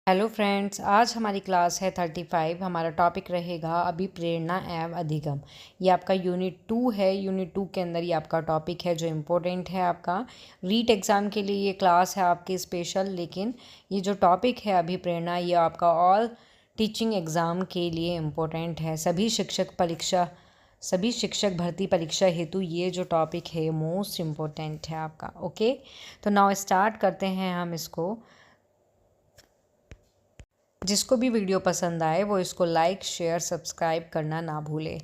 Hello friends, आज हमारी class है 35। हमारा टॉपिक रहेगा अभिप्रेरणा एवं अधिगम। ये आपका यूनिट 2 है। यूनिट 2 के अंदर ये आपका टॉपिक है जो इम्पोर्टेंट है आपका रीट एग्ज़ाम के लिए। ये क्लास है आपकी स्पेशल, लेकिन ये जो टॉपिक है अभिप्रेरणा ये आपका ऑल टीचिंग एग्ज़ाम के लिए इम्पोर्टेंट है। सभी शिक्षक भर्ती परीक्षा हेतु ये जो टॉपिक है मोस्ट इम्पोर्टेंट है आपका। ओके, तो नाउ स्टार्ट करते हैं हम इसको। जिसको भी वीडियो पसंद आए वो इसको लाइक शेयर सब्सक्राइब करना ना भूले।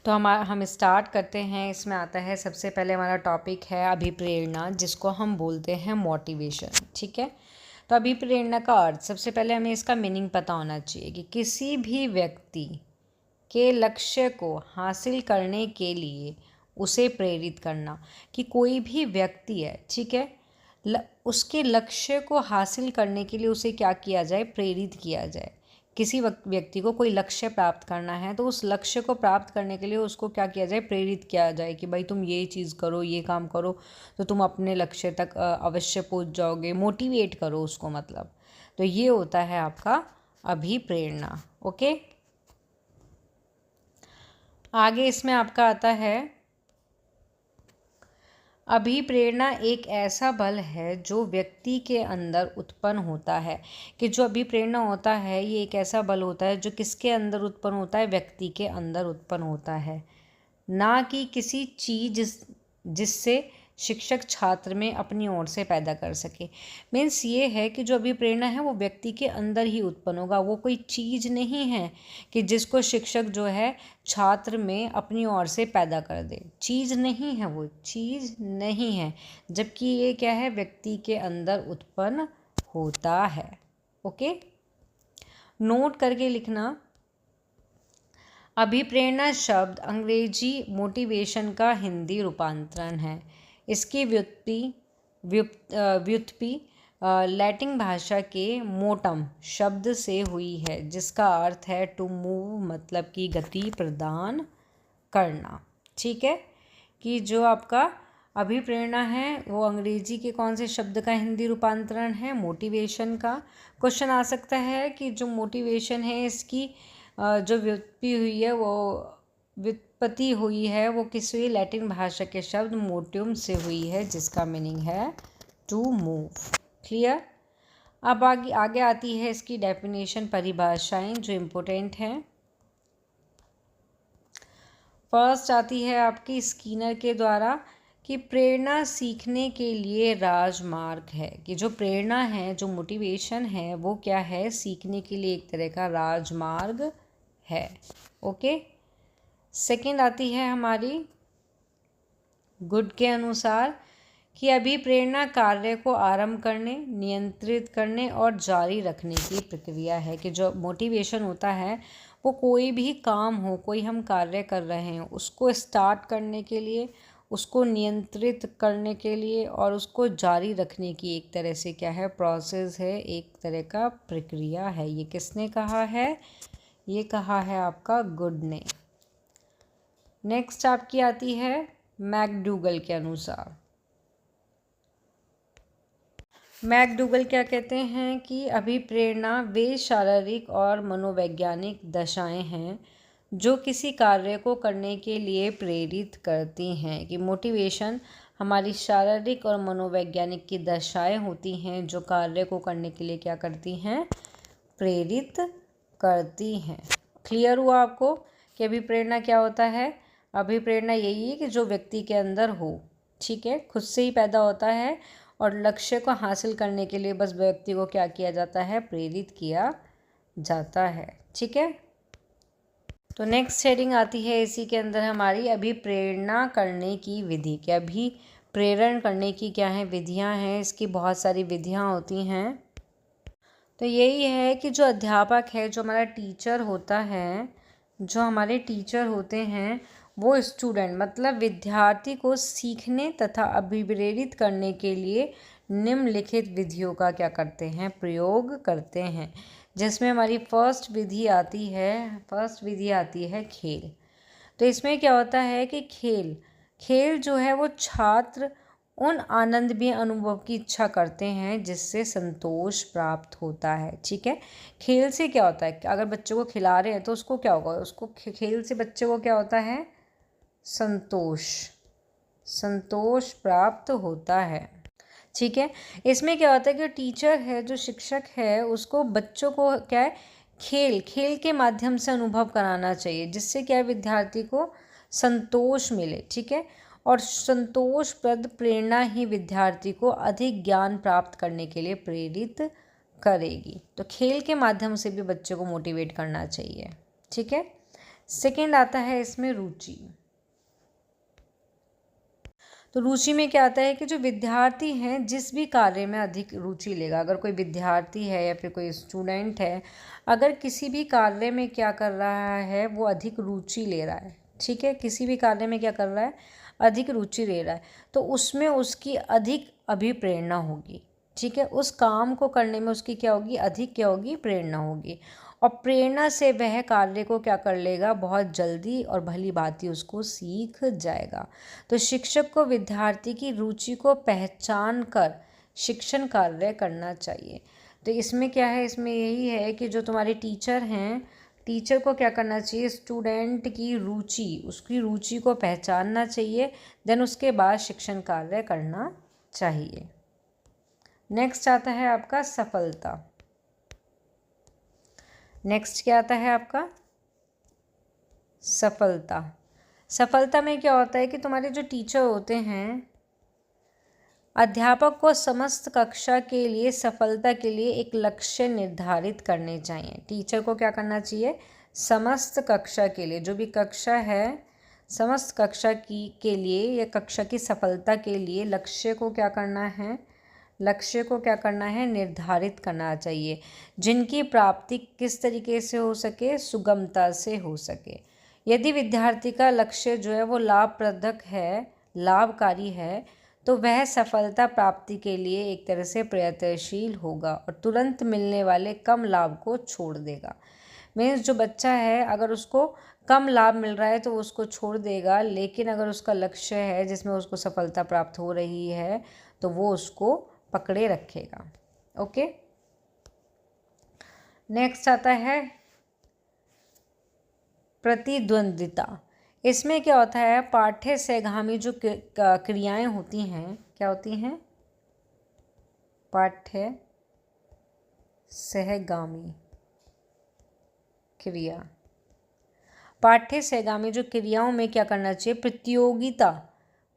तो हम स्टार्ट करते हैं। इसमें आता है सबसे पहले हमारा टॉपिक है अभिप्रेरणा, जिसको हम बोलते हैं मोटिवेशन। ठीक है, तो अभिप्रेरणा का अर्थ सबसे पहले हमें इसका मीनिंग पता होना चाहिए कि किसी भी व्यक्ति के लक्ष्य को हासिल करने के लिए उसे प्रेरित करना। कि कोई भी व्यक्ति है, ठीक है, उसके लक्ष्य को हासिल करने के लिए उसे क्या किया जाए, प्रेरित किया जाए। किसी व्यक्ति को कोई लक्ष्य प्राप्त करना है तो उस लक्ष्य को प्राप्त करने के लिए उसको क्या किया जाए, प्रेरित किया जाए कि भाई तुम ये चीज़ करो, ये काम करो तो तुम अपने लक्ष्य तक अवश्य पहुंच जाओगे। मोटिवेट करो उसको, मतलब। तो ये होता है आपका अभिप्रेरणा। ओके, आगे इसमें आपका आता है अभिप्रेरणा एक ऐसा बल है जो व्यक्ति के अंदर उत्पन्न होता है। कि जो अभिप्रेरणा होता है ये एक ऐसा बल होता है जो किसके अंदर उत्पन्न होता है, व्यक्ति के अंदर उत्पन्न होता है, ना कि किसी चीज़ जिससे शिक्षक छात्र में अपनी ओर से पैदा कर सके। मीन्स ये है कि जो अभिप्रेरणा है वो व्यक्ति के अंदर ही उत्पन्न होगा। वो कोई चीज़ नहीं है कि जिसको शिक्षक जो है छात्र में अपनी ओर से पैदा कर दे। चीज़ नहीं है, वो चीज़ नहीं है, जबकि ये क्या है, व्यक्ति के अंदर उत्पन्न होता है। ओके, नोट करके लिखना। अभिप्रेरणा शब्द अंग्रेजी मोटिवेशन का हिंदी रूपांतरण है। इसकी व्युत्पत्ति लैटिन भाषा के मोटम शब्द से हुई है, जिसका अर्थ है टू मूव, मतलब कि गति प्रदान करना। ठीक है, कि जो आपका अभिप्रेरणा है वो अंग्रेजी के कौन से शब्द का हिंदी रूपांतरण है, मोटिवेशन का। क्वेश्चन आ सकता है कि जो मोटिवेशन है इसकी जो व्युत्पत्ति हुई है वो किस हुई, लैटिन भाषा के शब्द मोटिवम से हुई है, जिसका मीनिंग है टू मूव। क्लियर। अब आगे आती है इसकी डेफिनेशन, परिभाषाएं जो इम्पोर्टेंट हैं। फर्स्ट आती है आपकी स्किनर के द्वारा कि प्रेरणा सीखने के लिए राजमार्ग है। कि जो प्रेरणा है, जो मोटिवेशन है, वो क्या है, सीखने के लिए एक तरह का राजमार्ग है। ओके, सेकंड आती है हमारी गुड के अनुसार कि अभिप्रेरणा कार्य को आरंभ करने, नियंत्रित करने और जारी रखने की प्रक्रिया है। कि जो मोटिवेशन होता है वो कोई भी काम हो, कोई हम कार्य कर रहे हैं उसको स्टार्ट करने के लिए, उसको नियंत्रित करने के लिए और उसको जारी रखने की एक तरह से क्या है, प्रोसेस है, एक तरह का प्रक्रिया है। ये किसने कहा है, ये कहा है आपका गुड ने। नेक्स्ट आपकी आती है मैकडूगल के अनुसार। मैकडूगल क्या कहते हैं कि अभिप्रेरणा वे शारीरिक और मनोवैज्ञानिक दशाएं हैं जो किसी कार्य को करने के लिए प्रेरित करती हैं। कि मोटिवेशन हमारी शारीरिक और मनोवैज्ञानिक की दशाएं होती हैं जो कार्य को करने के लिए क्या करती हैं, प्रेरित करती हैं। क्लियर हुआ आपको कि अभिप्रेरणा क्या होता है। अभिप्रेरणा यही है कि जो व्यक्ति के अंदर हो, ठीक है, खुद से ही पैदा होता है और लक्ष्य को हासिल करने के लिए बस व्यक्ति को क्या किया जाता है, प्रेरित किया जाता है। ठीक है, तो नेक्स्ट हेडिंग आती है इसी के अंदर हमारी अभिप्रेरणा करने की विधि। कि अभिप्रेरण करने की क्या है, विधियां हैं। इसकी बहुत सारी विधियां होती हैं। तो यही है कि जो अध्यापक है, जो हमारा टीचर होता है, जो हमारे टीचर होते हैं वो स्टूडेंट मतलब विद्यार्थी को सीखने तथा अभिप्रेरित करने के लिए निम्नलिखित विधियों का क्या करते हैं, प्रयोग करते हैं। जिसमें हमारी फर्स्ट विधि आती है खेल। तो इसमें क्या होता है कि खेल जो है वो छात्र उन आनंदमय अनुभव की इच्छा करते हैं जिससे संतोष प्राप्त होता है। ठीक है, खेल से क्या होता है, अगर बच्चे को खिला रहे हैं तो उसको क्या होगा, उसको खेल से बच्चे को क्या होता है, संतोष, संतोष प्राप्त होता है। ठीक है, इसमें क्या होता है कि टीचर है, जो शिक्षक है, उसको बच्चों को क्या है, खेल खेल के माध्यम से अनुभव कराना चाहिए, जिससे क्या है, विद्यार्थी को संतोष मिले। ठीक है, और संतोषप्रद प्रेरणा ही विद्यार्थी को अधिक ज्ञान प्राप्त करने के लिए प्रेरित करेगी। तो खेल के माध्यम से भी बच्चों को मोटिवेट करना चाहिए। ठीक है, सेकंड आता है इसमें रुचि। तो रुचि में क्या आता है कि जो विद्यार्थी हैं जिस भी कार्य में अधिक रुचि लेगा, अगर कोई विद्यार्थी है या फिर कोई स्टूडेंट है, अगर किसी भी कार्य में क्या कर रहा है, वो अधिक रुचि ले रहा है। ठीक है, किसी भी कार्य में क्या कर रहा है, अधिक रुचि ले रहा है, तो उसमें उसकी अधिक अभिप्रेरणा होगी। ठीक है, उस काम को करने में उसकी क्या होगी, अधिक क्या होगी, प्रेरणा होगी। और प्रेरणा से वह कार्य को क्या कर लेगा, बहुत जल्दी और भली भांति उसको सीख जाएगा। तो शिक्षक को विद्यार्थी की रुचि को पहचान कर शिक्षण कार्य करना चाहिए। तो इसमें क्या है, इसमें यही है कि जो तुम्हारे टीचर हैं, टीचर को क्या करना चाहिए, स्टूडेंट की रुचि, उसकी रुचि को पहचानना चाहिए, देन उसके बाद शिक्षण कार्य करना चाहिए। नेक्स्ट आता है आपका सफलता। नेक्स्ट क्या आता है आपका, सफलता। सफलता में क्या होता है कि तुम्हारे जो टीचर होते हैं, अध्यापक को समस्त कक्षा के लिए सफलता के लिए एक लक्ष्य निर्धारित करने चाहिए। टीचर को क्या करना चाहिए, समस्त कक्षा के लिए, जो भी कक्षा है, समस्त कक्षा के लिए या कक्षा की सफलता के लिए लक्ष्य को क्या करना है, लक्ष्य को क्या करना है, निर्धारित करना चाहिए, जिनकी प्राप्ति किस तरीके से हो सके, सुगमता से हो सके। यदि विद्यार्थी का लक्ष्य जो है वो लाभप्रदक है, लाभकारी है, तो वह सफलता प्राप्ति के लिए एक तरह से प्रयत्नशील होगा और तुरंत मिलने वाले कम लाभ को छोड़ देगा। मीन्स जो बच्चा है, अगर उसको कम लाभ मिल रहा है तो उसको छोड़ देगा, लेकिन अगर उसका लक्ष्य है जिसमें उसको सफलता प्राप्त हो रही है तो वो उसको पकड़े रखेगा। ओके, नेक्स्ट आता है प्रतिद्वंद्विता। इसमें क्या होता है, पाठ्य सहगामी जो क्रियाएं होती हैं, क्या होती हैं, पाठ्य सहगामी क्रिया। पाठ्य सहगामी जो क्रियाओं में क्या करना चाहिए, प्रतियोगिता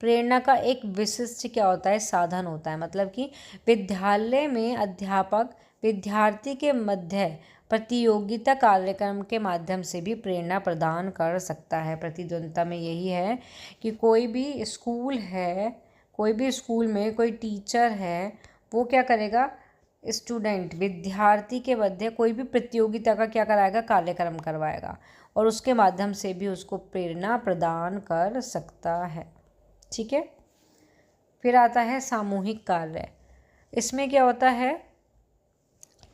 प्रेरणा का एक विशिष्ट क्या होता है, साधन होता है। मतलब कि विद्यालय में अध्यापक विद्यार्थी के मध्य प्रतियोगिता कार्यक्रम के माध्यम से भी प्रेरणा प्रदान कर सकता है। प्रतिद्वंद्विता में यही है कि कोई भी स्कूल है, कोई भी स्कूल में कोई टीचर है, वो क्या करेगा, स्टूडेंट विद्यार्थी के मध्य कोई भी प्रतियोगिता का क्या कराएगा, कार्यक्रम करवाएगा, और उसके माध्यम से भी उसको प्रेरणा प्रदान कर सकता है। ठीक है, फिर आता है सामूहिक कार्य। इसमें क्या होता है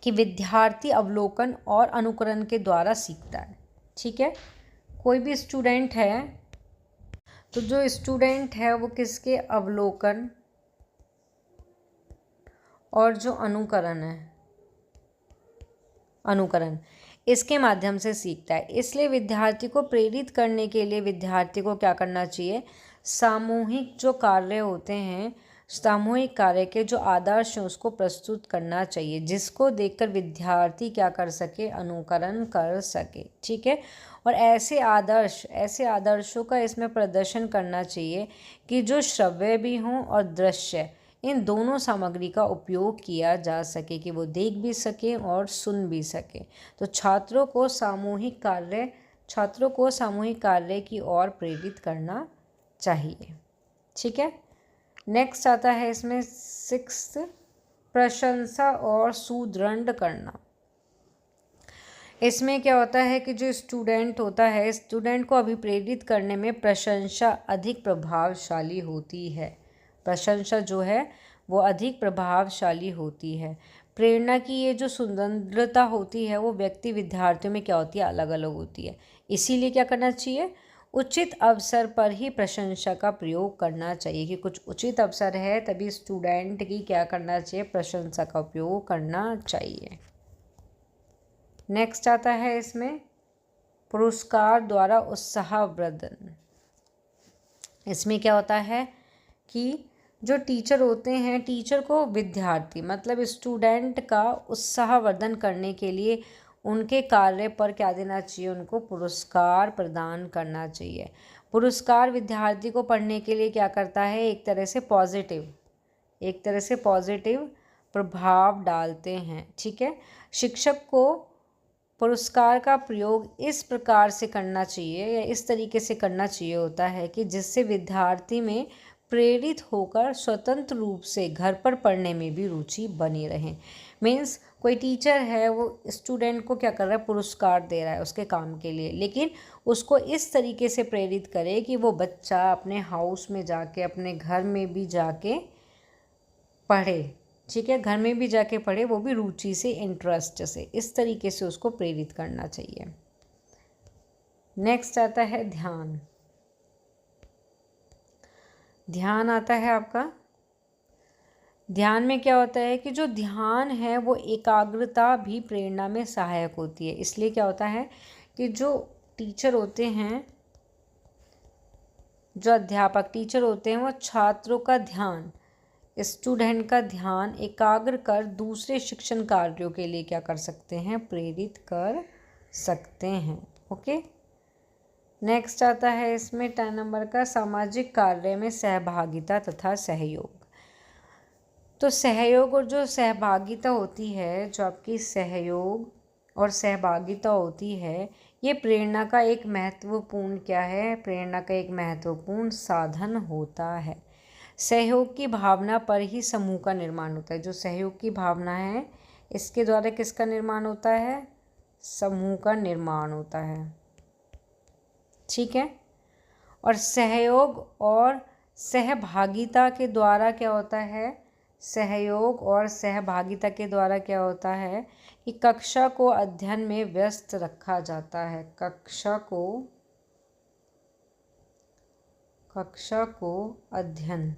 कि विद्यार्थी अवलोकन और अनुकरण के द्वारा सीखता है। ठीक है, कोई भी स्टूडेंट है, तो जो स्टूडेंट है वो किसके, अवलोकन और जो अनुकरण है, अनुकरण, इसके माध्यम से सीखता है। इसलिए विद्यार्थी को प्रेरित करने के लिए विद्यार्थी को क्या करना चाहिए, सामूहिक जो कार्य होते हैं, सामूहिक कार्य के जो आदर्श हैं उसको प्रस्तुत करना चाहिए, जिसको देखकर विद्यार्थी क्या कर सके, अनुकरण कर सके। ठीक है, और ऐसे आदर्शों का इसमें प्रदर्शन करना चाहिए कि जो श्रव्य भी हों और दृश्य, इन दोनों सामग्री का उपयोग किया जा सके, कि वो देख भी सकें और सुन भी सकें। तो छात्रों को सामूहिक कार्य की ओर प्रेरित करना चाहिए। ठीक है, नेक्स्ट आता है इसमें 6th, प्रशंसा और सुदृढ़ करना। इसमें क्या होता है कि जो स्टूडेंट होता है, स्टूडेंट को अभिप्रेरित करने में प्रशंसा अधिक प्रभावशाली होती है। प्रशंसा जो है वो अधिक प्रभावशाली होती है। प्रेरणा की ये जो सुदृढ़ता होती है वो व्यक्ति विद्यार्थियों में क्या होती है, अलग अलग होती है। इसीलिए क्या करना चाहिए, उचित अवसर पर ही प्रशंसा का प्रयोग करना चाहिए, कि कुछ उचित अवसर है तभी स्टूडेंट की क्या करना चाहिए, प्रशंसा का उपयोग करना चाहिए। नेक्स्ट आता है इसमें पुरस्कार द्वारा उत्साहवर्धन। इसमें क्या होता है कि जो टीचर होते हैं, टीचर को विद्यार्थी मतलब स्टूडेंट का उत्साहवर्धन करने के लिए उनके कार्य पर क्या देना चाहिए, उनको पुरस्कार प्रदान करना चाहिए। पुरस्कार विद्यार्थी को पढ़ने के लिए क्या करता है, एक तरह से पॉजिटिव प्रभाव डालते हैं। ठीक है, शिक्षक को पुरस्कार का प्रयोग इस प्रकार से करना चाहिए या इस तरीके से करना चाहिए होता है कि जिससे विद्यार्थी में प्रेरित होकर स्वतंत्र रूप से घर पर पढ़ने में भी रुचि बनी रहे। मीन्स कोई टीचर है, वो स्टूडेंट को क्या कर रहा है, पुरस्कार दे रहा है उसके काम के लिए, लेकिन उसको इस तरीके से प्रेरित करे कि वो बच्चा अपने हाउस में जाके, अपने घर में भी जाके पढ़े। ठीक है, घर में भी जाके पढ़े, वो भी रुचि से, इंटरेस्ट से, इस तरीके से उसको प्रेरित करना चाहिए। नेक्स्ट आता है ध्यान। ध्यान आता है आपका। ध्यान में क्या होता है कि जो ध्यान है वो एकाग्रता भी प्रेरणा में सहायक होती है। इसलिए क्या होता है कि जो टीचर होते हैं, जो अध्यापक टीचर होते हैं, वो छात्रों का ध्यान, स्टूडेंट का ध्यान एकाग्र कर दूसरे शिक्षण कार्यों के लिए क्या कर सकते हैं, प्रेरित कर सकते हैं। ओके, नेक्स्ट आता है इसमें 10 नंबर का सामाजिक कार्य में सहभागिता तथा सहयोग। तो सहयोग और जो सहभागिता होती है, जो आपकी सहयोग और सहभागिता होती है, ये प्रेरणा का एक महत्वपूर्ण क्या है, प्रेरणा का एक महत्वपूर्ण साधन होता है। सहयोग की भावना पर ही समूह का निर्माण होता है। जो सहयोग की भावना है, इसके द्वारा किसका निर्माण होता है, समूह का निर्माण होता है। ठीक है, और सहयोग और सहभागिता के द्वारा क्या होता है, सहयोग और सहभागिता के द्वारा क्या होता है कि कक्षा को अध्ययन में व्यस्त रखा जाता है। कक्षा को अध्ययन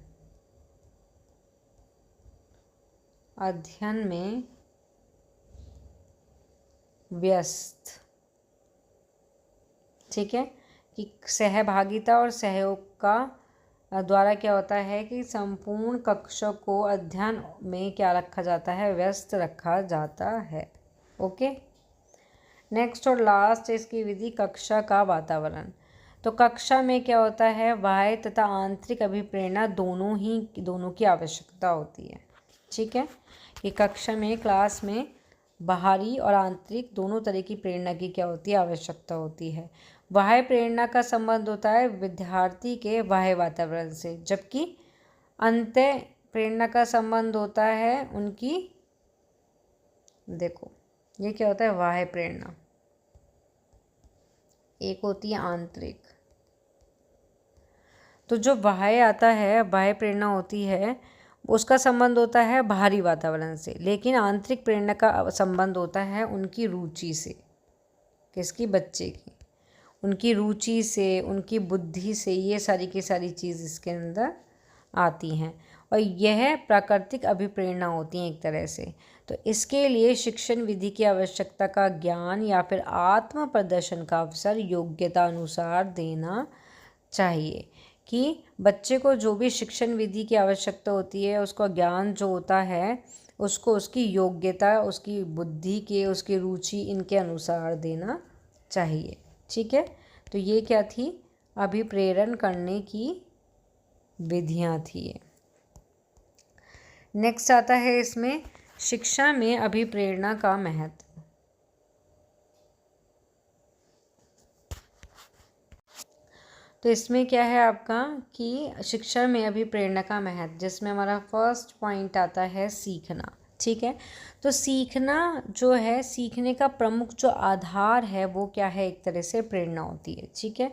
में व्यस्त। ठीक है, कि सहभागिता और सहयोग का द्वारा क्या होता है कि संपूर्ण कक्षा को अध्ययन में क्या रखा जाता है, व्यस्त रखा जाता है। ओके, नेक्स्ट और लास्ट इसकी विधि, कक्षा का वातावरण। तो कक्षा में क्या होता है, बाह्य तथा आंतरिक अभिप्रेरणा दोनों की आवश्यकता होती है। ठीक है, कि कक्षा में, क्लास में बाहरी और आंतरिक दोनों तरह की प्रेरणा की क्या होती है, आवश्यकता होती है। बाह्य प्रेरणा का संबंध होता है विद्यार्थी के बाह्य वातावरण से, जबकि अंतः प्रेरणा का संबंध होता है उनकी, देखो ये क्या होता है, बाह्य प्रेरणा, एक होती है आंतरिक। तो जो बाह्य आता है, बाह्य प्रेरणा होती है, उसका संबंध होता है बाहरी वातावरण से, लेकिन आंतरिक प्रेरणा का संबंध होता है उनकी रुचि से। किसकी, बच्चे की, उनकी रुचि से, उनकी बुद्धि से, ये सारी की सारी चीज़ इसके अंदर आती हैं, और यह प्राकृतिक अभिप्रेरणा होती हैं एक तरह से। तो इसके लिए शिक्षण विधि की आवश्यकता का ज्ञान या फिर आत्म प्रदर्शन का अवसर योग्यता अनुसार देना चाहिए। कि बच्चे को जो भी शिक्षण विधि की आवश्यकता होती है, उसका ज्ञान जो होता है, उसको उसकी योग्यता, उसकी बुद्धि के, उसकी रुचि, इनके अनुसार देना चाहिए। ठीक है, तो ये क्या थी, अभिप्रेरण करने की विधियां थी। नेक्स्ट आता है इसमें शिक्षा में अभिप्रेरणा का महत्व। तो इसमें क्या है आपका कि शिक्षा में अभिप्रेरणा का महत्व, जिसमें हमारा फर्स्ट पॉइंट आता है सीखना। ठीक है, तो सीखना जो है, सीखने का प्रमुख जो आधार है वो क्या है, एक तरह से प्रेरणा होती है। ठीक है,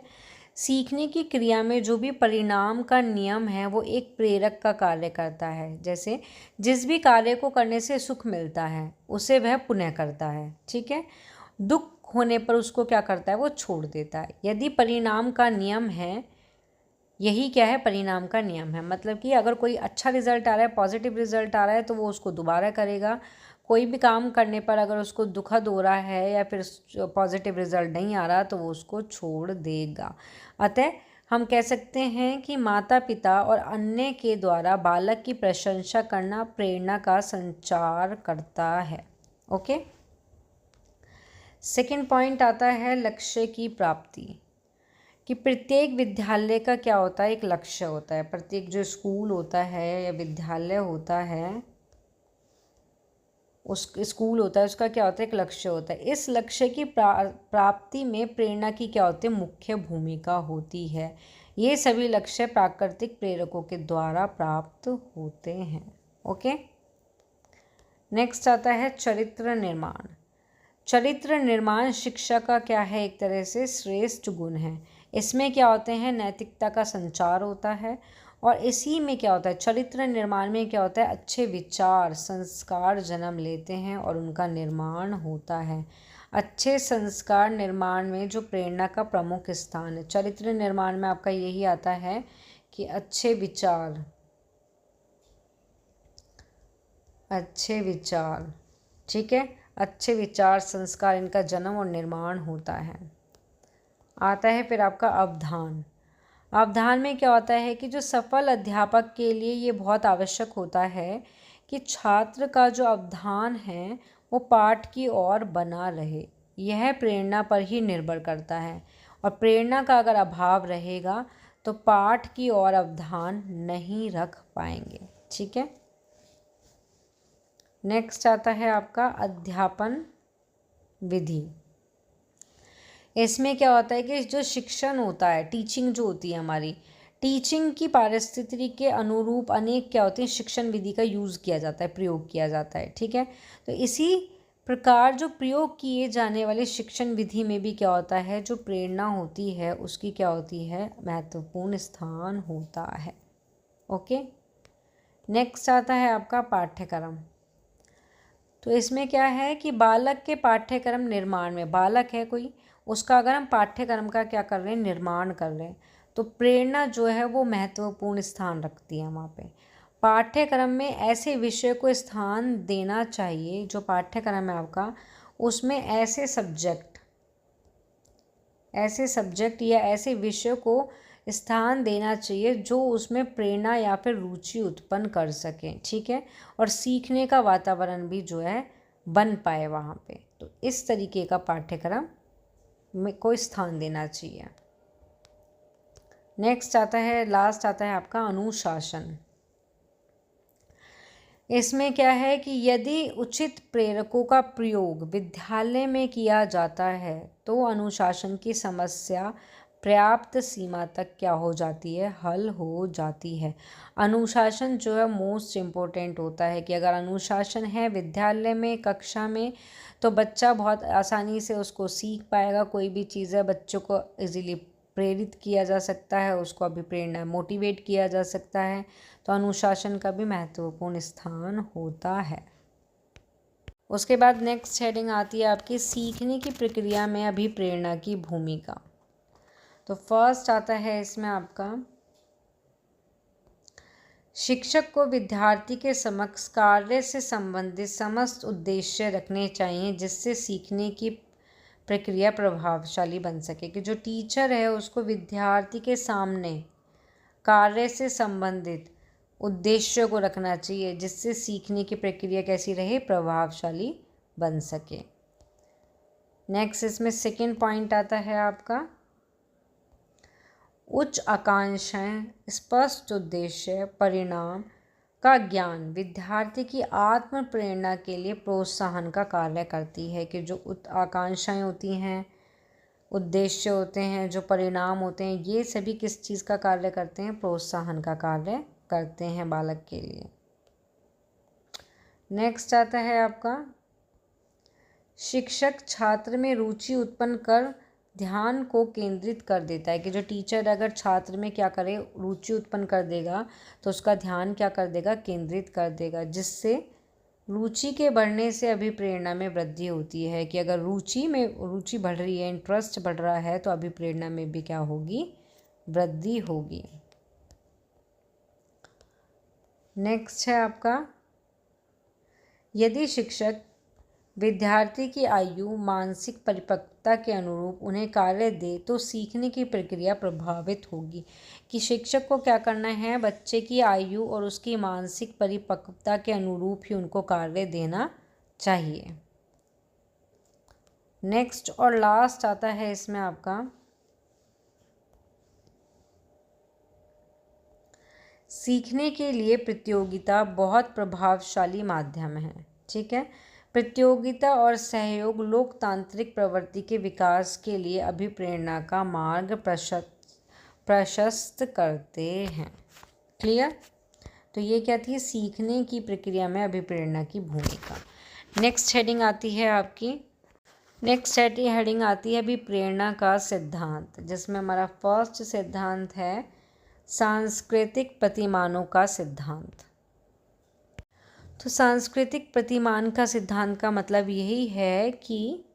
सीखने की क्रिया में जो भी परिणाम का नियम है वो एक प्रेरक का कार्य करता है। जैसे जिस भी कार्य को करने से सुख मिलता है उसे वह पुनः करता है। ठीक है, दुख होने पर उसको क्या करता है, वो छोड़ देता है। यदि परिणाम का नियम है, यही क्या है, परिणाम का नियम है, मतलब कि अगर कोई अच्छा रिजल्ट आ रहा है, पॉजिटिव रिजल्ट आ रहा है, तो वो उसको दोबारा करेगा। कोई भी काम करने पर अगर उसको दुखद हो रहा है या फिर पॉजिटिव रिजल्ट नहीं आ रहा, तो वो उसको छोड़ देगा। अतः हम कह सकते हैं कि माता पिता और अन्य के द्वारा बालक की प्रशंसा करना प्रेरणा का संचार करता है। ओके, सेकंड पॉइंट आता है लक्ष्य की प्राप्ति, कि प्रत्येक विद्यालय का क्या होता है, एक लक्ष्य होता है। प्रत्येक जो स्कूल होता है या विद्यालय होता है, उस स्कूल होता है, उसका क्या होता है, एक लक्ष्य होता है। इस लक्ष्य की प्राप्ति में प्रेरणा की क्या होती है, मुख्य भूमिका होती है। ये सभी लक्ष्य प्राकृतिक प्रेरकों के द्वारा प्राप्त होते हैं। ओके, नेक्स्ट आता है चरित्र निर्माण। चरित्र निर्माण शिक्षा का क्या है, एक तरह से श्रेष्ठ गुण है। इसमें क्या होते हैं, नैतिकता का संचार होता है, और इसी में क्या होता है, चरित्र निर्माण में क्या होता है, अच्छे विचार संस्कार जन्म लेते हैं और उनका निर्माण होता है। अच्छे संस्कार निर्माण में जो प्रेरणा का प्रमुख स्थान है, चरित्र निर्माण में आपका यही आता है कि अच्छे विचार, ठीक है, अच्छे विचार संस्कार, इनका जन्म और निर्माण होता है। आता है फिर आपका अवधान। अवधान में क्या होता है कि जो सफल अध्यापक के लिए ये बहुत आवश्यक होता है कि छात्र का जो अवधान है वो पाठ की ओर बना रहे। यह प्रेरणा पर ही निर्भर करता है, और प्रेरणा का अगर अभाव रहेगा तो पाठ की ओर अवधान नहीं रख पाएंगे। ठीक है, नेक्स्ट आता है आपका अध्यापन विधि। इसमें क्या होता है कि जो शिक्षण होता है, टीचिंग जो होती है हमारी, टीचिंग की पारिस्थितिकी के अनुरूप अनेक क्या होती है, शिक्षण विधि का यूज़ किया जाता है, प्रयोग किया जाता है। ठीक है, तो इसी प्रकार जो प्रयोग किए जाने वाले शिक्षण विधि में भी क्या होता है, जो प्रेरणा होती है उसकी क्या होती है, महत्वपूर्ण स्थान होता है। ओके, नेक्स्ट आता है आपका पाठ्यक्रम। तो इसमें क्या है कि बालक के पाठ्यक्रम निर्माण में, बालक है कोई, उसका अगर हम पाठ्यक्रम का क्या कर रहे हैं, निर्माण कर रहे हैं, तो प्रेरणा जो है वो महत्वपूर्ण स्थान रखती है वहाँ पे। पाठ्यक्रम में ऐसे विषय को स्थान देना चाहिए, जो पाठ्यक्रम है आपका, उसमें ऐसे सब्जेक्ट या ऐसे विषय को स्थान देना चाहिए जो उसमें प्रेरणा या फिर रुचि उत्पन्न कर सकें। ठीक है, और सीखने का वातावरण भी जो है बन पाए वहाँ पे। तो इस तरीके का पाठ्यक्रम में कोई स्थान देना चाहिए। नेक्स्ट आता है, लास्ट आता है आपका अनुशासन। इसमें क्या है कि यदि उचित प्रेरकों का प्रयोग विद्यालय में किया जाता है तो अनुशासन की समस्या पर्याप्त सीमा तक क्या हो जाती है, हल हो जाती है। अनुशासन जो है मोस्ट इम्पोर्टेंट होता है, कि अगर अनुशासन है विद्यालय में, कक्षा में, तो बच्चा बहुत आसानी से उसको सीख पाएगा। कोई भी चीज़ है, बच्चों को इजीली प्रेरित किया जा सकता है, उसको अभी प्रेरणा मोटिवेट किया जा सकता है। तो अनुशासन का भी महत्वपूर्ण स्थान होता है। उसके बाद नेक्स्ट हेडिंग आती है आपकी सीखने की प्रक्रिया में अभिप्रेरणा की भूमिका। तो फर्स्ट आता है इसमें आपका, शिक्षक को विद्यार्थी के समक्ष कार्य से संबंधित समस्त उद्देश्य रखने चाहिए जिससे सीखने की प्रक्रिया प्रभावशाली बन सके। कि जो टीचर है उसको विद्यार्थी के सामने कार्य से संबंधित उद्देश्य को रखना चाहिए जिससे सीखने की प्रक्रिया कैसी रहे, प्रभावशाली बन सके। नेक्स्ट इसमें सेकंड पॉइंट आता है आपका, उच्च आकांक्षाएं, स्पष्ट उद्देश्य, परिणाम का ज्ञान विद्यार्थी की आत्म प्रेरणा के लिए प्रोत्साहन का कार्य करती है। कि जो उच्च आकांक्षाएं होती हैं, उद्देश्य होते हैं, जो परिणाम होते हैं, ये सभी किस चीज़ का कार्य करते हैं, प्रोत्साहन का कार्य करते हैं बालक के लिए। नेक्स्ट आता है आपका, शिक्षक छात्र में रुचि उत्पन्न कर ध्यान को केंद्रित कर देता है। कि जो टीचर अगर छात्र में क्या करे, रुचि उत्पन्न कर देगा, तो उसका ध्यान क्या कर देगा, केंद्रित कर देगा, जिससे रुचि के बढ़ने से अभिप्रेरणा में वृद्धि होती है, कि अगर रुचि बढ़ रही है, इंटरेस्ट बढ़ रहा है, तो अभिप्रेरणा में भी क्या होगी, वृद्धि होगी। नेक्स्ट है आपका, यदि शिक्षक विद्यार्थी की आयु मानसिक परिपक्वता के अनुरूप उन्हें कार्य दे तो सीखने की प्रक्रिया प्रभावित होगी। कि शिक्षक को क्या करना है, बच्चे की आयु और उसकी मानसिक परिपक्वता के अनुरूप ही उनको कार्य देना चाहिए। नेक्स्ट और लास्ट आता है इसमें आपका, सीखने के लिए प्रतियोगिता बहुत प्रभावशाली माध्यम है। ठीक है, प्रतियोगिता और सहयोग लोकतांत्रिक प्रवृत्ति के विकास के लिए अभिप्रेरणा का मार्ग प्रशस्त करते हैं। क्लियर? तो ये क्या थी, सीखने की प्रक्रिया में अभिप्रेरणा की भूमिका। नेक्स्ट हेडिंग आती है आपकी, नेक्स्ट हेडिंग आती है अभिप्रेरणा का सिद्धांत, जिसमें हमारा फर्स्ट सिद्धांत है सांस्कृतिक प्रतिमानों का सिद्धांत। तो सांस्कृतिक प्रतिमान का सिद्धांत का मतलब यही है कि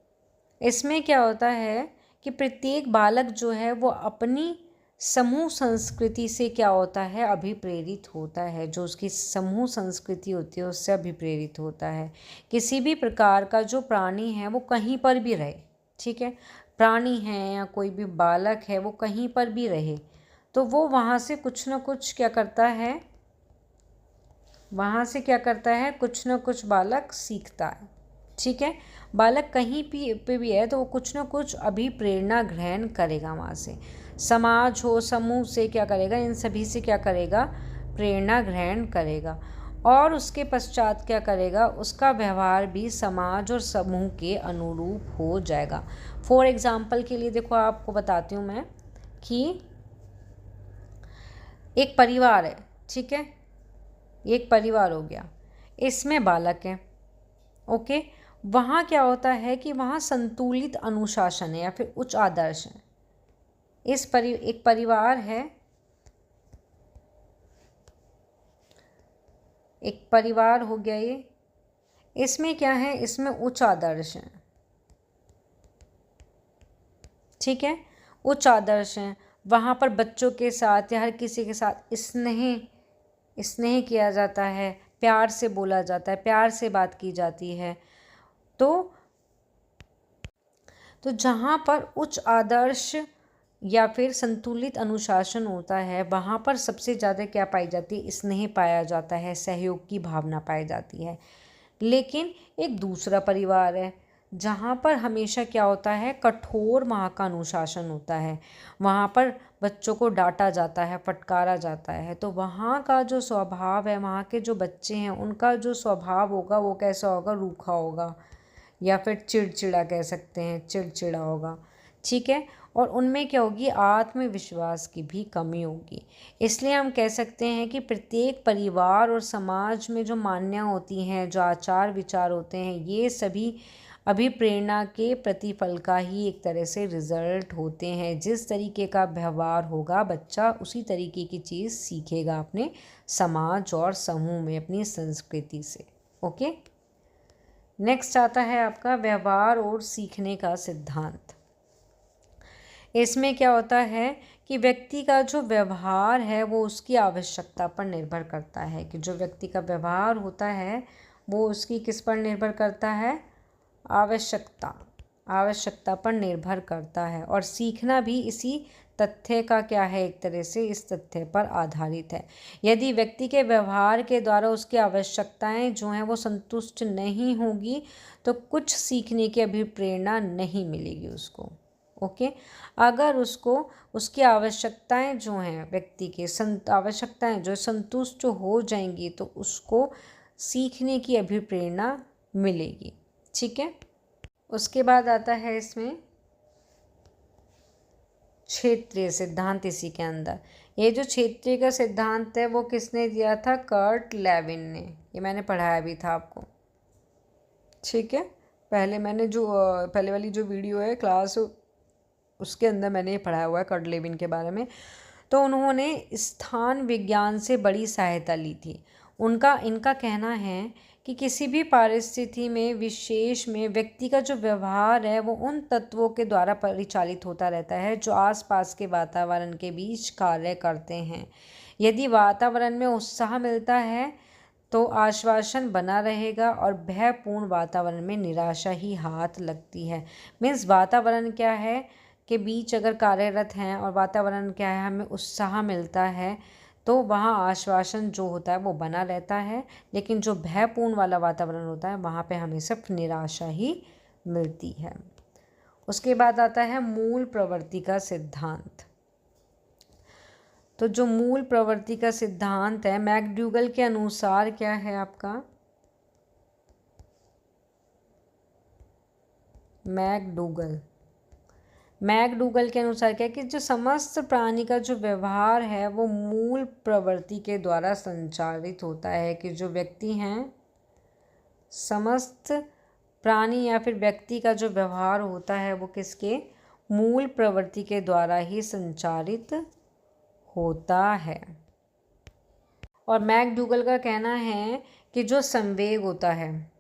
इसमें क्या होता है कि प्रत्येक बालक जो है वो अपनी समूह संस्कृति से क्या होता है, अभिप्रेरित होता है। जो उसकी समूह संस्कृति होती है उससे अभिप्रेरित होता है। किसी भी प्रकार का जो प्राणी है वो कहीं पर भी रहे, ठीक है, प्राणी है या कोई भी बालक है वो कहीं पर भी रहे, तो वो वहाँ से कुछ ना कुछ क्या करता है, वहाँ से क्या करता है, कुछ ना कुछ बालक सीखता है। ठीक है, बालक कहीं पे भी है तो वो कुछ ना कुछ अभिप्रेरणा ग्रहण करेगा वहाँ से। समाज हो, समूह से क्या करेगा, इन सभी से क्या करेगा, प्रेरणा ग्रहण करेगा। और उसके पश्चात क्या करेगा, उसका व्यवहार भी समाज और समूह के अनुरूप हो जाएगा। फॉर एग्जाम्पल के लिए देखो, आपको बताती हूँ मैं कि एक परिवार है, ठीक है, एक परिवार हो गया, इसमें बालक हैं, ओके। वहाँ क्या होता है कि वहाँ संतुलित अनुशासन है या फिर उच्च आदर्श है। एक परिवार है, एक परिवार हो गया ये, इसमें क्या है, इसमें उच्च आदर्श है। ठीक है, उच्च आदर्श हैं। वहाँ पर बच्चों के साथ या हर किसी के साथ स्नेह किया जाता है, प्यार से बोला जाता है, प्यार से बात की जाती है। तो जहाँ पर उच्च आदर्श या फिर संतुलित अनुशासन होता है, वहाँ पर सबसे ज़्यादा क्या पाई जाती है, स्नेह पाया जाता है, सहयोग की भावना पाई जाती है। लेकिन एक दूसरा परिवार है जहाँ पर हमेशा क्या होता है, कठोर वहाँ का अनुशासन होता है, वहाँ पर बच्चों को डांटा जाता है, फटकारा जाता है। तो वहाँ का जो स्वभाव है, वहाँ के जो बच्चे हैं उनका जो स्वभाव होगा वो कैसा होगा, रूखा होगा या फिर चिड़चिड़ा कह सकते हैं, चिड़चिड़ा होगा। ठीक है, और उनमें क्या होगी, आत्मविश्वास की भी कमी होगी। इसलिए हम कह सकते हैं कि प्रत्येक परिवार और समाज में जो मान्यता होती हैं, जो आचार विचार होते हैं, ये सभी अभिप्रेरणा के प्रतिफल का ही एक तरह से रिजल्ट होते हैं। जिस तरीके का व्यवहार होगा बच्चा, उसी तरीके की चीज़ सीखेगा अपने समाज और समूह में, अपनी संस्कृति से। ओके, नेक्स्ट आता है आपका व्यवहार और सीखने का सिद्धांत। इसमें क्या होता है कि व्यक्ति का जो व्यवहार है वो उसकी आवश्यकता पर निर्भर करता है। कि जो व्यक्ति का व्यवहार होता है वो उसकी किस पर निर्भर करता है, आवश्यकता पर निर्भर करता है। और सीखना भी इसी तथ्य का क्या है, एक तरह से इस तथ्य पर आधारित है। यदि व्यक्ति के व्यवहार के द्वारा उसकी आवश्यकताएं जो हैं वो संतुष्ट नहीं होगी तो कुछ सीखने की अभिप्रेरणा नहीं मिलेगी उसको। ओके, अगर उसको उसकी आवश्यकताएं जो हैं, व्यक्ति के आवश्यकताएं जो संतुष्ट हो जाएंगी तो उसको सीखने की अभिप्रेरणा मिलेगी। ठीक है, उसके बाद आता है इसमें क्षेत्रीय सिद्धांत। इसी के अंदर ये जो क्षेत्रीय का सिद्धांत है वो किसने दिया था, कर्ट लेविन ने। ये मैंने पढ़ाया भी था आपको। ठीक है, पहले वाली जो वीडियो है क्लास, उसके अंदर मैंने ये पढ़ाया हुआ है कर्ट लेविन के बारे में। तो उन्होंने स्थान विज्ञान से बड़ी सहायता ली थी। इनका कहना है कि किसी भी परिस्थिति में विशेष में व्यक्ति का जो व्यवहार है वो उन तत्वों के द्वारा परिचालित होता रहता है जो आसपास के वातावरण के बीच कार्य करते हैं। यदि वातावरण में उत्साह मिलता है तो आश्वासन बना रहेगा और भयपूर्ण वातावरण में निराशा ही हाथ लगती है। मीन्स वातावरण क्या है के बीच अगर कार्यरत हैं और वातावरण क्या है हमें उत्साह मिलता है तो वहाँ आश्वासन जो होता है वो बना रहता है, लेकिन जो भयपूर्ण वाला वातावरण होता है वहाँ पे हमें सिर्फ निराशा ही मिलती है। उसके बाद आता है मूल प्रवृत्ति का सिद्धांत। तो जो मूल प्रवृत्ति का सिद्धांत है मैकडूगल के अनुसार क्या है आपका, मैकडूगल के अनुसार क्या है कि जो समस्त प्राणी का जो व्यवहार है वो मूल प्रवृत्ति के द्वारा संचालित होता है। कि जो व्यक्ति हैं, समस्त प्राणी या फिर व्यक्ति का जो व्यवहार होता है वो किसके, मूल प्रवृत्ति के द्वारा ही संचालित होता है। और मैकडूगल का कहना है कि जो संवेग होता है,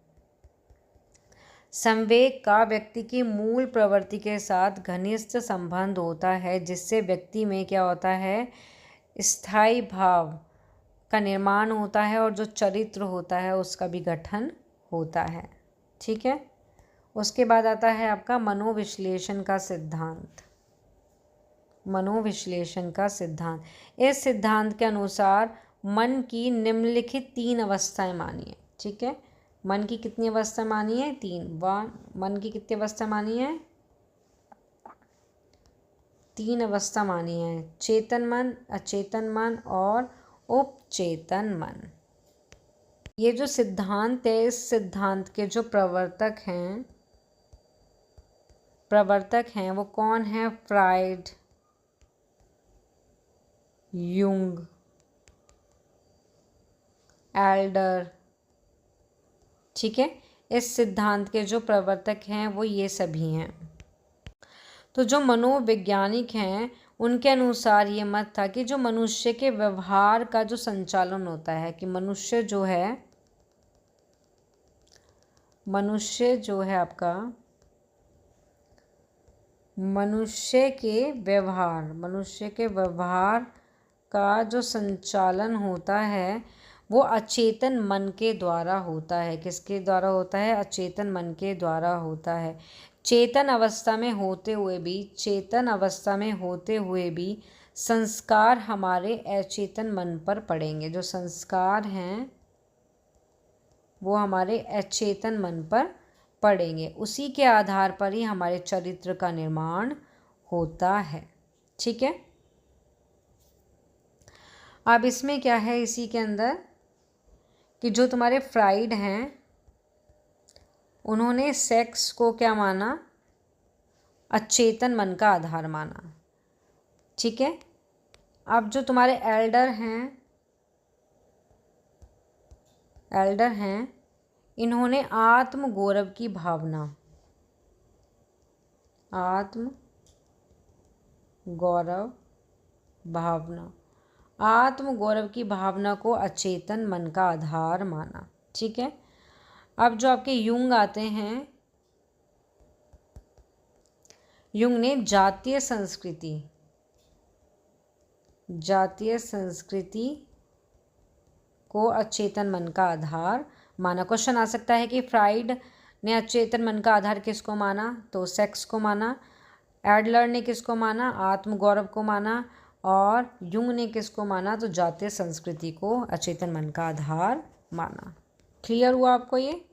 संवेग का व्यक्ति की मूल प्रवृत्ति के साथ घनिष्ठ संबंध होता है, जिससे व्यक्ति में क्या होता है, स्थायी भाव का निर्माण होता है और जो चरित्र होता है उसका भी गठन होता है। ठीक है। उसके बाद आता है आपका मनोविश्लेषण का सिद्धांत। मनोविश्लेषण का सिद्धांत, इस सिद्धांत के अनुसार मन की निम्नलिखित 3 अवस्थाएं मानिए। ठीक है। मन की कितनी अवस्था मानी है, 3। मन की कितनी अवस्था मानी है, 3 अवस्था मानी है, चेतन मन, अचेतन मन और उपचेतन मन। ये जो सिद्धांत है, इस सिद्धांत के जो प्रवर्तक हैं वो कौन है, फ्राइड, युंग, एल्डर। ठीक है। इस सिद्धांत के जो प्रवर्तक हैं वो ये सभी हैं। तो जो मनोवैज्ञानिक हैं उनके अनुसार ये मत था कि जो मनुष्य के व्यवहार का जो संचालन होता है, कि मनुष्य जो है आपका, मनुष्य के व्यवहार का जो संचालन होता है वो अचेतन मन के द्वारा होता है। किसके द्वारा होता है, अचेतन मन के द्वारा होता है। चेतन अवस्था में होते हुए भी संस्कार हमारे अचेतन मन पर पड़ेंगे। जो संस्कार हैं वो हमारे अचेतन मन पर पड़ेंगे, उसी के आधार पर ही हमारे चरित्र का निर्माण होता है। ठीक है। अब इसमें क्या है, इसी के अंदर कि जो तुम्हारे फ्राइड हैं उन्होंने सेक्स को क्या माना, अचेतन मन का आधार माना। ठीक है। अब जो तुम्हारे एल्डर हैं इन्होंने आत्मगौरव की भावना को अचेतन मन का आधार माना। ठीक है। अब जो आपके युंग आते हैं, युंग ने जातीय संस्कृति को अचेतन मन का आधार माना। क्वेश्चन आ सकता है कि फ्राइड ने अचेतन मन का आधार किसको माना, तो सेक्स को माना। एडलर ने किसको माना, आत्मगौरव को माना। और युंग ने किसको माना, तो जातीय संस्कृति को अचेतन मन का आधार माना। क्लियर हुआ आपको ये।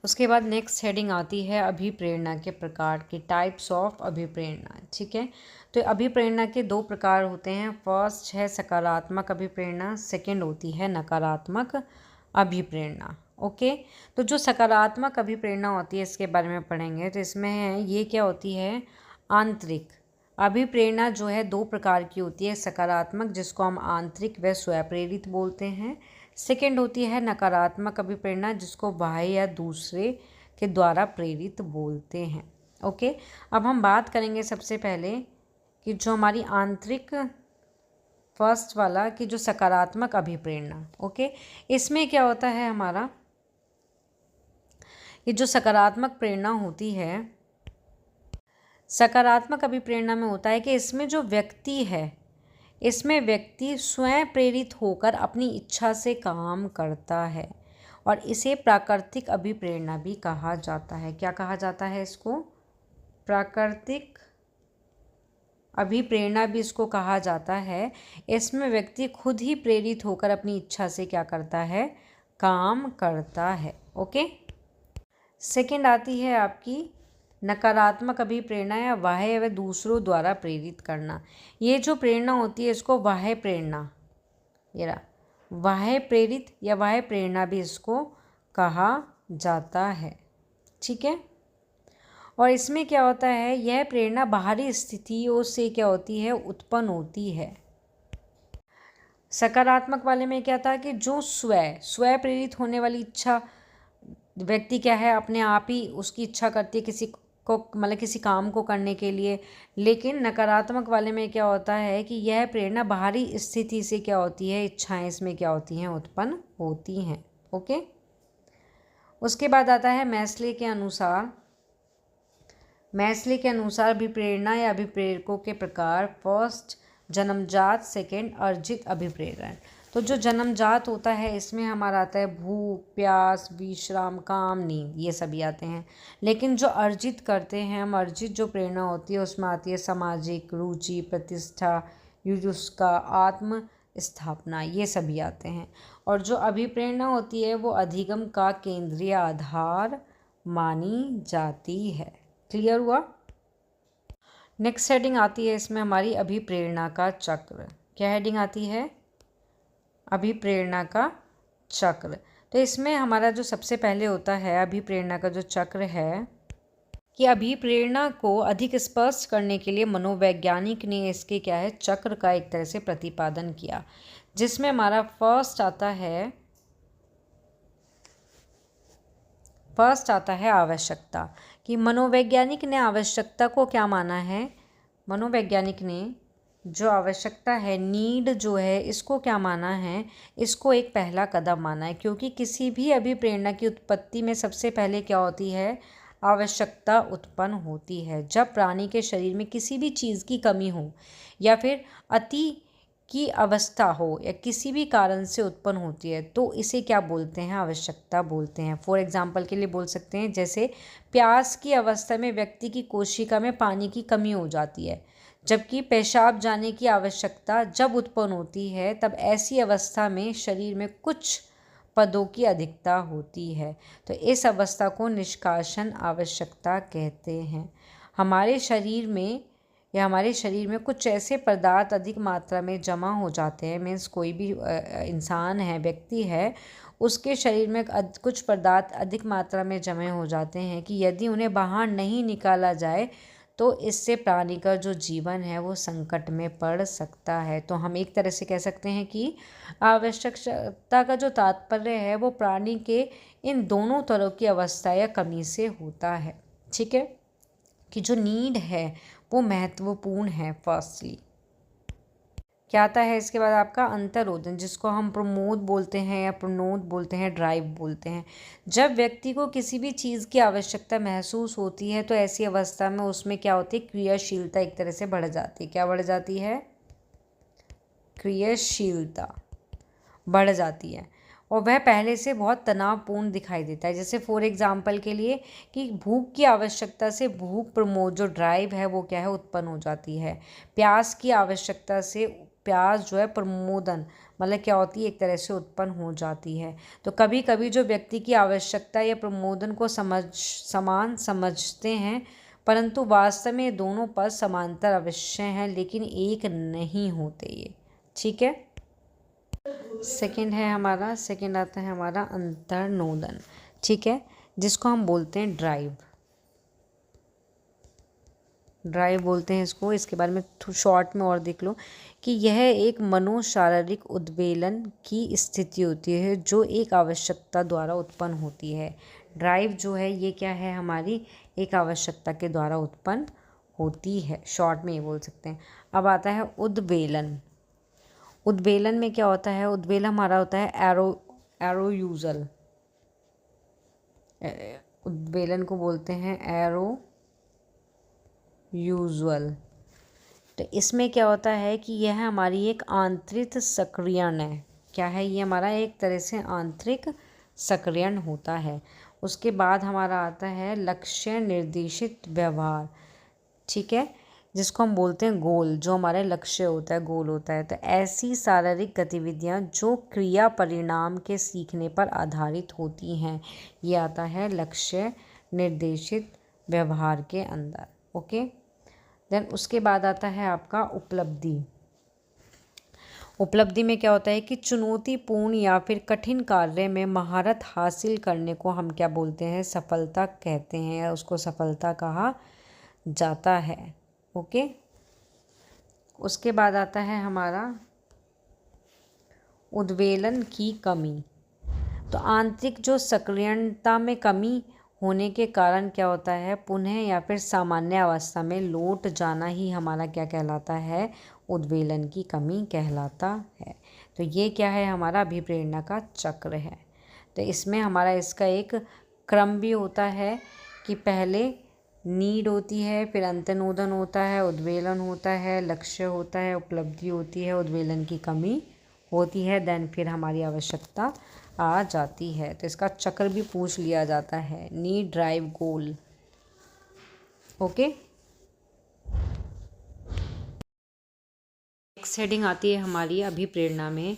उसके बाद नेक्स्ट हेडिंग आती है अभिप्रेरणा के प्रकार की, टाइप्स ऑफ अभिप्रेरणा। ठीक है। तो अभिप्रेरणा के 2 प्रकार होते हैं। फर्स्ट है सकारात्मक अभिप्रेरणा, सेकंड होती है नकारात्मक अभिप्रेरणा। ओके। तो जो सकारात्मक अभिप्रेरणा होती है इसके बारे में पढ़ेंगे। तो इसमें है ये क्या होती है, आंतरिक अभिप्रेरणा जो है 2 प्रकार की होती है। सकारात्मक जिसको हम आंतरिक व स्वप्रेरित बोलते हैं। सेकंड होती है नकारात्मक अभिप्रेरणा जिसको बाह्य या दूसरे के द्वारा प्रेरित बोलते हैं। ओके। अब हम बात करेंगे सबसे पहले कि जो हमारी आंतरिक फर्स्ट वाला कि जो सकारात्मक अभिप्रेरणा, ओके, इसमें क्या होता है हमारा, ये जो सकारात्मक प्रेरणा होती है, सकारात्मक अभिप्रेरणा में होता है कि इसमें जो व्यक्ति है, इसमें व्यक्ति स्वयं प्रेरित होकर अपनी इच्छा से काम करता है और इसे प्राकृतिक अभिप्रेरणा भी कहा जाता है। क्या कहा जाता है इसको? प्राकृतिक अभिप्रेरणा भी इसको कहा जाता है। इसमें व्यक्ति खुद ही प्रेरित होकर अपनी इच्छा से क्या करता है? काम करता है। ओके, सेकंड आती है आपकी नकारात्मक अभिप्रेरणा या बाह्य व दूसरों द्वारा प्रेरित करना। ये जो प्रेरणा होती है इसको बाह्य प्रेरणा, ये रहा, बाह्य प्रेरित या बाह्य प्रेरणा भी इसको कहा जाता है। ठीक है, और इसमें क्या होता है, यह प्रेरणा बाहरी स्थितियों से क्या होती है? उत्पन्न होती है। सकारात्मक वाले में क्या था कि जो स्वयं प्रेरित होने वाली इच्छा, व्यक्ति क्या है अपने आप ही उसकी इच्छा करती है किसी को, मतलब किसी काम को करने के लिए। लेकिन नकारात्मक वाले में क्या होता है कि यह प्रेरणा बाहरी स्थिति से क्या होती है? इच्छाएं इसमें क्या होती हैं? उत्पन्न होती हैं। ओके, उसके बाद आता है मैस्ले के अनुसार। मैस्ले के अनुसार अभिप्रेरणा या अभिप्रेरकों के प्रकार, फर्स्ट जन्मजात, सेकंड अर्जित अभिप्रेरण। तो जो जन्मजात होता है इसमें हमारा आता है भूख, प्यास, विश्राम, काम, नींद, ये सभी आते हैं। लेकिन जो अर्जित करते हैं हम, अर्जित जो प्रेरणा होती है उसमें आती है सामाजिक, रुचि, प्रतिष्ठा, युजुष्का, आत्म स्थापना, ये सभी आते हैं। और जो अभिप्रेरणा होती है वो अधिगम का केंद्रीय आधार मानी जाती है। क्लियर हुआ? नेक्स्ट हेडिंग आती है इसमें हमारी अभिप्रेरणा का चक्र। क्या हेडिंग आती है? अभिप्रेरणा का चक्र। तो इसमें हमारा जो सबसे पहले होता है अभिप्रेरणा का जो चक्र है, कि अभिप्रेरणा को अधिक स्पष्ट करने के लिए मनोवैज्ञानिक ने इसके क्या है? चक्र का एक तरह से प्रतिपादन किया, जिसमें हमारा फर्स्ट आता है आवश्यकता। कि मनोवैज्ञानिक ने आवश्यकता को क्या माना है? मनोवैज्ञानिक ने जो आवश्यकता है, नीड जो है, इसको क्या माना है? इसको एक पहला कदम माना है। क्योंकि किसी भी अभिप्रेरणा की उत्पत्ति में सबसे पहले क्या होती है? आवश्यकता उत्पन्न होती है। जब प्राणी के शरीर में किसी भी चीज़ की कमी हो या फिर अति की अवस्था हो या किसी भी कारण से उत्पन्न होती है तो इसे क्या बोलते हैं? आवश्यकता बोलते हैं। फॉर एग्जाम्पल के लिए बोल सकते हैं, जैसे प्यास की अवस्था में व्यक्ति की कोशिका में पानी की कमी हो जाती है, जबकि पेशाब जाने की आवश्यकता जब उत्पन्न होती है तब ऐसी अवस्था में शरीर में कुछ पदों की अधिकता होती है। तो इस अवस्था को निष्कासन आवश्यकता कहते हैं। हमारे शरीर में कुछ ऐसे पदार्थ अधिक मात्रा में जमा हो जाते हैं, मीन्स कोई भी इंसान है, व्यक्ति है, उसके शरीर में कुछ पदार्थ अधिक मात्रा में जमे हो जाते हैं कि यदि उन्हें बाहर नहीं निकाला जाए तो इससे प्राणी का जो जीवन है वो संकट में पड़ सकता है। तो हम एक तरह से कह सकते हैं कि आवश्यकता का जो तात्पर्य है वो प्राणी के इन दोनों तरह की अवस्था या कमी से होता है। ठीक है, कि जो नीड है वो महत्वपूर्ण है। फर्स्टली क्या आता है इसके बाद आपका अंतरोदन, जिसको हम प्रमोद बोलते हैं या प्रणोद बोलते हैं, ड्राइव बोलते हैं। जब व्यक्ति को किसी भी चीज़ की आवश्यकता महसूस होती है तो ऐसी अवस्था में उसमें क्या होती है? क्रियाशीलता एक तरह से बढ़ जाती है। क्या बढ़ जाती है? क्रियाशीलता बढ़ जाती है और वह पहले से बहुत तनावपूर्ण दिखाई देता है। जैसे फॉर एग्जांपल के लिए कि भूख की आवश्यकता से भूख प्रमोद जो ड्राइव है वो क्या है? उत्पन्न हो जाती है। प्यास की आवश्यकता से प्यास जो है प्रमोदन, मतलब क्या होती है? एक तरह से उत्पन्न हो जाती है। तो कभी कभी जो व्यक्ति की आवश्यकता या प्रमोदन को समान समझते हैं, परंतु वास्तव में दोनों पद समांतर अवश्य हैं लेकिन एक नहीं होते ये। ठीक है, सेकंड आता है हमारा अंतर्नोदन। ठीक है, जिसको हम बोलते हैं ड्राइव बोलते हैं इसको। इसके बारे में शॉर्ट में और देख लो कि यह एक मनोशारीरिक उद्वेलन की स्थिति होती है जो एक आवश्यकता द्वारा उत्पन्न होती है। ड्राइव जो है ये क्या है? हमारी एक आवश्यकता के द्वारा उत्पन्न होती है, शॉर्ट में ये बोल सकते हैं। अब आता है उद्वेलन। उद्वेलन में क्या होता है, उद्वेलन हमारा होता है एरोयूजल, उद्वेलन को बोलते हैं एरोयूजुअल। तो इसमें क्या होता है कि यह हमारी एक आंतरिक सक्रियण है। क्या है ये, हमारा एक तरह से आंतरिक सक्रियण होता है। उसके बाद हमारा आता है लक्ष्य निर्देशित व्यवहार, ठीक है, जिसको हम बोलते हैं गोल, जो हमारा लक्ष्य होता है, गोल होता है। तो ऐसी शारीरिक गतिविधियां जो क्रिया परिणाम के सीखने पर आधारित होती हैं, ये आता है लक्ष्य निर्देशित व्यवहार के अंदर। ओके, देन उसके बाद आता है आपका उपलब्धि। उपलब्धि में क्या होता है कि चुनौतीपूर्ण या फिर कठिन कार्य में महारत हासिल करने को हम क्या बोलते हैं, सफलता कहते हैं, या उसको सफलता कहा जाता है। ओके, उसके बाद आता है हमारा उद्वेलन की कमी। तो आंतरिक जो सक्रियणता में कमी होने के कारण क्या होता है, पुनः या फिर सामान्य अवस्था में लौट जाना ही हमारा क्या कहलाता है, उद्वेलन की कमी कहलाता है। तो ये क्या है, हमारा अभिप्रेरणा का चक्र है। तो इसमें हमारा इसका एक क्रम भी होता है कि पहले नीड होती है, फिर अंतर्नोदन होता है, उद्वेलन होता है, लक्ष्य होता है, उपलब्धि होती है, उद्वेलन की कमी होती है, देन फिर हमारी आवश्यकता आ जाती है। तो इसका चक्र भी पूछ लिया जाता है, नीड, ड्राइव, गोल। ओके, नेक्स्ट हेडिंग आती है हमारी अभिप्रेरणा में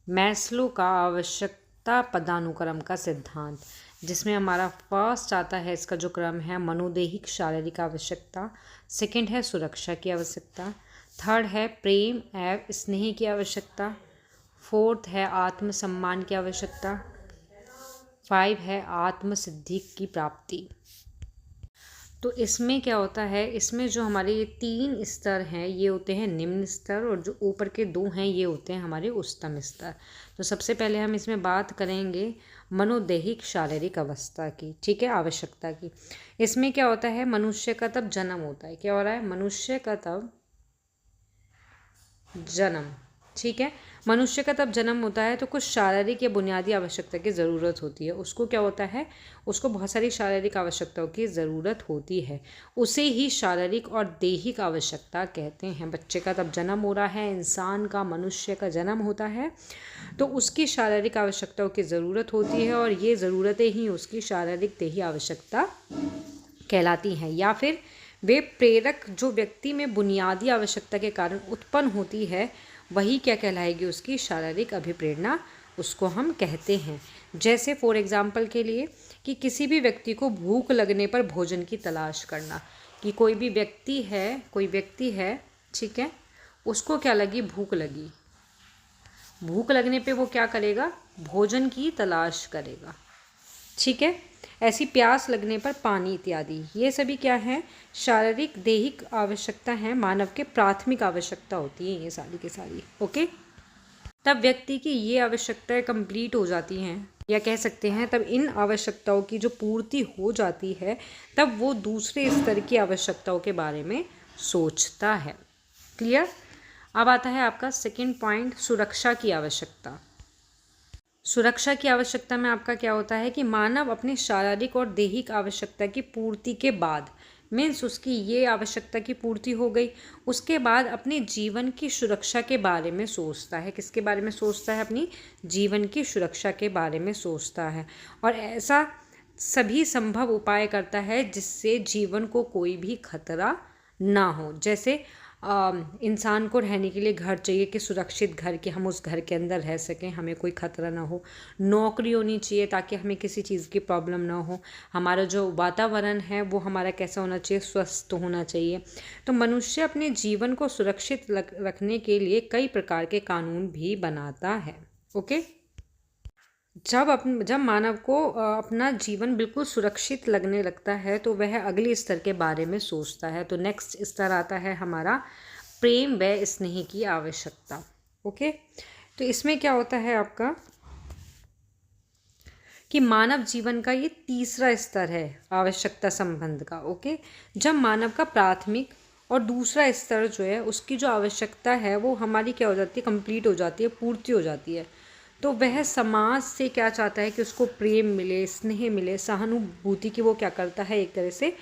मैस्लो का आवश्यकता पदानुक्रम का सिद्धांत, जिसमें हमारा फर्स्ट आता है, इसका जो क्रम है, मनोदैहिक शारीरिक आवश्यकता, सेकंड है सुरक्षा की आवश्यकता, थर्ड है प्रेम एवं स्नेह की आवश्यकता, फोर्थ है आत्मसम्मान की आवश्यकता, 5 है आत्मसिद्धि की प्राप्ति। तो इसमें क्या होता है, इसमें जो हमारे ये 3 स्तर हैं ये होते हैं निम्न स्तर, और जो ऊपर के 2 हैं ये होते हैं हमारे उच्चतम स्तर। तो सबसे पहले हम इसमें बात करेंगे मनोदैहिक शारीरिक अवस्था की, ठीक है, आवश्यकता की। इसमें क्या होता है, मनुष्य का तब जन्म होता है, क्या हो रहा है, मनुष्य का तब जन्म, ठीक है, मनुष्य का तब जन्म होता है तो कुछ शारीरिक या बुनियादी आवश्यकता की ज़रूरत होती है। उसको क्या होता है, उसको बहुत सारी शारीरिक आवश्यकताओं की ज़रूरत होती है, उसे ही शारीरिक और दैहिक आवश्यकता कहते हैं। बच्चे का तब जन्म हो रहा है, इंसान का, मनुष्य का जन्म होता है, तो उसकी शारीरिक आवश्यकताओं की ज़रूरत होती है, और ये ज़रूरतें ही उसकी शारीरिक दैहिक आवश्यकता कहलाती हैं। या फिर वे प्रेरक जो व्यक्ति में बुनियादी आवश्यकता के कारण उत्पन्न होती है, वही क्या कहलाएगी, उसकी शारीरिक अभिप्रेरणा उसको हम कहते हैं। जैसे फॉर एग्जांपल के लिए कि किसी भी व्यक्ति को भूख लगने पर भोजन की तलाश करना, कि कोई व्यक्ति है, ठीक है, उसको क्या लगी, भूख लगी, भूख लगने पे वो क्या करेगा, भोजन की तलाश करेगा, ठीक है। ऐसी प्यास लगने पर पानी इत्यादि, ये सभी क्या है, शारीरिक दैहिक आवश्यकता है, मानव के प्राथमिक आवश्यकता होती है ये सारी की सारी। ओके, तब व्यक्ति की ये आवश्यकताएं कंप्लीट हो जाती हैं, या कह सकते हैं तब इन आवश्यकताओं की जो पूर्ति हो जाती है, तब वो दूसरे स्तर की आवश्यकताओं के बारे में सोचता है। क्लियर। अब आता है आपका सेकंड पॉइंट, सुरक्षा की आवश्यकता। सुरक्षा की आवश्यकता में आपका क्या होता है कि मानव अपनी शारीरिक और दैहिक आवश्यकता की पूर्ति के बाद, मीन्स उसकी ये आवश्यकता की पूर्ति हो गई, उसके बाद अपने जीवन की सुरक्षा के बारे में सोचता है। किसके बारे में सोचता है, अपनी जीवन की सुरक्षा के बारे में सोचता है, और ऐसा सभी संभव उपाय करता है जिससे जीवन को कोई भी खतरा ना हो। जैसे इंसान को रहने के लिए घर चाहिए, कि सुरक्षित घर, कि हम उस घर के अंदर रह सकें, हमें कोई खतरा ना हो। नौकरी होनी चाहिए ताकि हमें किसी चीज़ की प्रॉब्लम ना हो। हमारा जो वातावरण है वो हमारा कैसा होना चाहिए, स्वस्थ होना चाहिए। तो मनुष्य अपने जीवन को सुरक्षित रखने के लिए कई प्रकार के कानून भी बनाता है। ओके, जब मानव को अपना जीवन बिल्कुल सुरक्षित लगने लगता है तो वह अगले स्तर के बारे में सोचता है। तो नेक्स्ट स्तर आता है हमारा प्रेम व स्नेह की आवश्यकता। ओके, तो इसमें क्या होता है आपका कि मानव जीवन का ये तीसरा स्तर है आवश्यकता संबंध का। ओके, जब मानव का प्राथमिक और दूसरा स्तर जो है उसकी जो आवश्यकता है वो हमारी क्या हो जाती है, कंप्लीट हो जाती है, पूर्ति हो जाती है। तो वह समाज से क्या चाहता है कि उसको प्रेम मिले, स्नेह मिले, सहानुभूति की वो क्या करता है, एक तरह से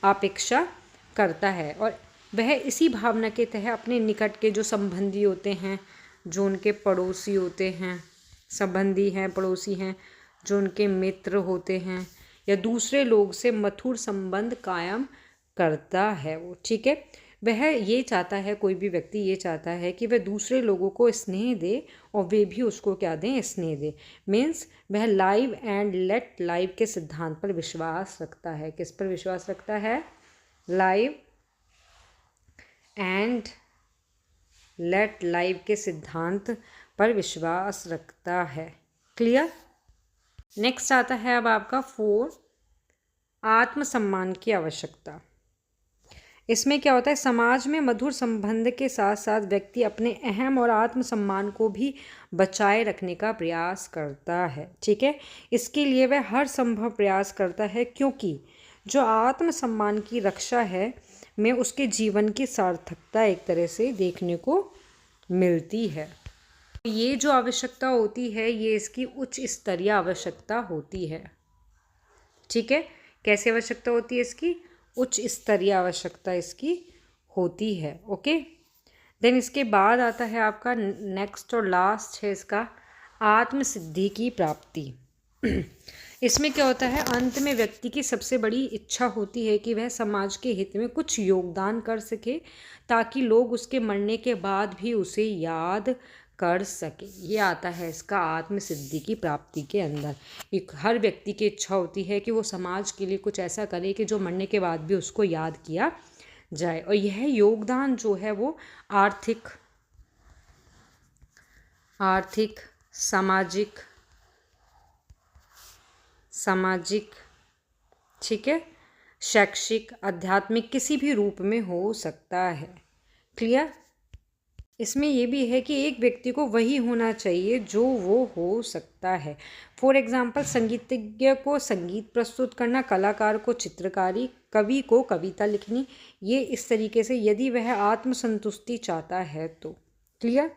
अपेक्षा करता है। और वह इसी भावना के तहत अपने निकट के जो संबंधी होते हैं, जो उनके पड़ोसी होते हैं, संबंधी हैं, पड़ोसी हैं, जो उनके मित्र होते हैं या दूसरे लोग से मधुर संबंध कायम करता है वो, ठीक है। वह ये चाहता है, कोई भी व्यक्ति ये चाहता है कि वह दूसरे लोगों को स्नेह दे और वे भी उसको क्या दें, स्नेह दे। मीन्स वह लाइव एंड लेट लाइव के सिद्धांत पर विश्वास रखता है। किस पर विश्वास रखता है? लाइव एंड लेट लाइव के सिद्धांत पर विश्वास रखता है। क्लियर? नेक्स्ट आता है अब आपका 4, आत्मसम्मान की आवश्यकता। इसमें क्या होता है, समाज में मधुर संबंध के साथ साथ व्यक्ति अपने अहम और आत्मसम्मान को भी बचाए रखने का प्रयास करता है, ठीक है। इसके लिए वह हर संभव प्रयास करता है, क्योंकि जो आत्मसम्मान की रक्षा है में उसके जीवन की सार्थकता एक तरह से देखने को मिलती है। ये जो आवश्यकता होती है ये इसकी उच्च स्तरीय आवश्यकता होती है, ठीक है। कैसे आवश्यकता होती है इसकी? उच्च स्तरीय आवश्यकता इसकी होती है। ओके, देन इसके बाद आता है आपका नेक्स्ट और लास्ट है इसका आत्मसिद्धि की प्राप्ति। इसमें क्या होता है, अंत में व्यक्ति की सबसे बड़ी इच्छा होती है कि वह समाज के हित में कुछ योगदान कर सके, ताकि लोग उसके मरने के बाद भी उसे याद कर सके। ये आता है इसका आत्मसिद्धि की प्राप्ति के अंदर। एक हर व्यक्ति की इच्छा होती है कि वो समाज के लिए कुछ ऐसा करे कि जो मरने के बाद भी उसको याद किया जाए। और यह योगदान जो है वो आर्थिक, सामाजिक, ठीक है, शैक्षिक, आध्यात्मिक, किसी भी रूप में हो सकता है। क्लियर? इसमें यह भी है कि एक व्यक्ति को वही होना चाहिए जो वो हो सकता है। फॉर एग्जाम्पल, संगीतज्ञ को संगीत प्रस्तुत करना, कलाकार को चित्रकारी, कवि को कविता लिखनी, ये इस तरीके से यदि वह आत्मसंतुष्टि चाहता है तो। क्लियर?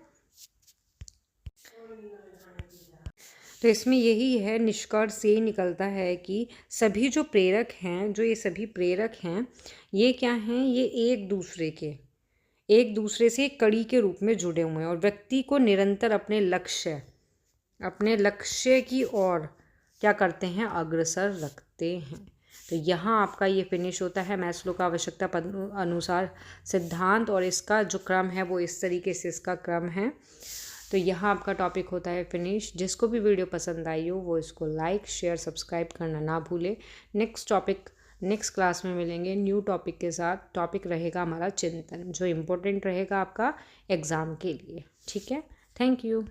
तो इसमें यही है, निष्कर्ष ये निकलता है कि सभी जो प्रेरक हैं, जो ये सभी प्रेरक हैं, ये क्या हैं, ये एक दूसरे से कड़ी के रूप में जुड़े हुए हैं और व्यक्ति को निरंतर अपने लक्ष्य की ओर क्या करते हैं, अग्रसर रखते हैं। तो यहाँ आपका ये फिनिश होता है मैस्लो का आवश्यकता अनुसार सिद्धांत, और इसका जो क्रम है वो इस तरीके से इसका क्रम है। तो यहाँ आपका टॉपिक होता है फिनिश। जिसको भी वीडियो पसंद आई हो वो इसको लाइक, शेयर, सब्सक्राइब करना ना भूले। नेक्स्ट क्लास में मिलेंगे न्यू टॉपिक के साथ। टॉपिक रहेगा हमारा चिंतन, जो इम्पोर्टेंट रहेगा आपका एग्ज़ाम के लिए, ठीक है। Thank you.